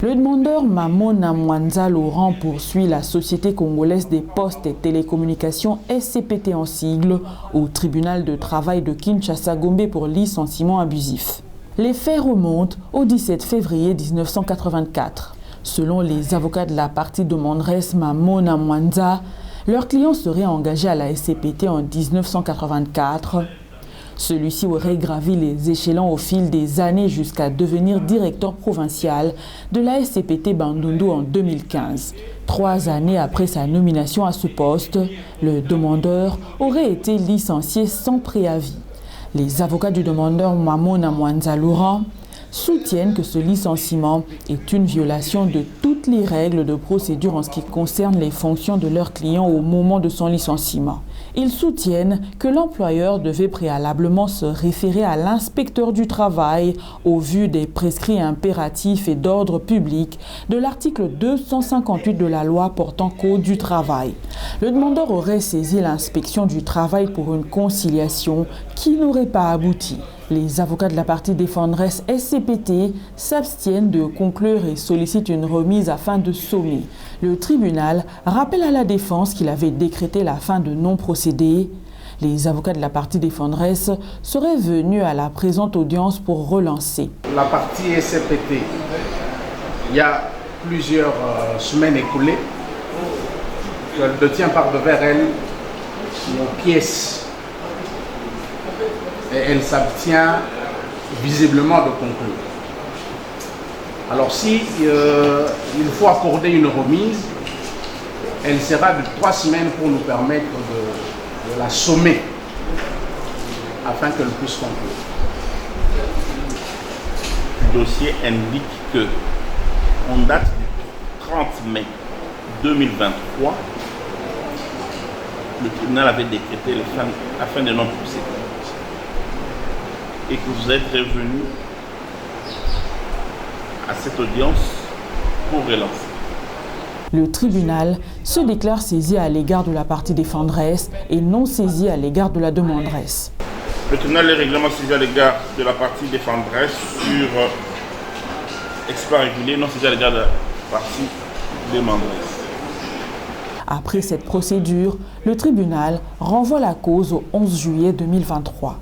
Le demandeur Mamona Mwanza Laurent poursuit la Société congolaise des postes et télécommunications SCPT en sigle au tribunal de travail de Kinshasa-Gombe pour licenciement abusif. Les faits remontent au 17 février 1984. Selon les avocats de la partie demanderesse Mamona Mwanza, leur client serait engagé à la SCPT en 1984. Celui-ci aurait gravi les échelons au fil des années jusqu'à devenir directeur provincial de la SCPT Bandundu en 2015. 3 années après sa nomination à ce poste, le demandeur aurait été licencié sans préavis. Les avocats du demandeur Mamona Mwanza Laurent soutiennent que ce licenciement est une violation de toutes les règles de procédure en ce qui concerne les fonctions de leurs clients au moment de son licenciement. Ils soutiennent que l'employeur devait préalablement se référer à l'inspecteur du travail au vu des prescrits impératifs et d'ordre public de l'article 258 de la loi portant Code du travail. Le demandeur aurait saisi l'inspection du travail pour une conciliation qui n'aurait pas abouti. Les avocats de la partie défenderesse SCPT s'abstiennent de conclure et sollicitent une remise afin de sommer. Le tribunal rappelle à la défense qu'il avait décrété la fin de non-procédé. Les avocats de la partie défenderesse seraient venus à la présente audience pour relancer. La partie SCPT, il y a plusieurs semaines écoulées, elle détient par devers elle nos pièces. Et elle s'abstient visiblement de conclure. Alors si il faut accorder une remise, elle sera de 3 semaines pour nous permettre de la sommer afin qu'elle puisse conclure. Le dossier indique que, en date du 30 mai 2023, le tribunal avait décrété la fin de non-procédé et que vous êtes revenu à cette audience pour relancer. Le tribunal se déclare saisi à l'égard de la partie défenderesse et non saisi à l'égard de la demanderesse. Le tribunal est régulièrement saisi à l'égard de la partie défenderesse sur exploit régulier, non saisi à l'égard de la partie demanderesse. Après cette procédure, le tribunal renvoie la cause au 11 juillet 2023.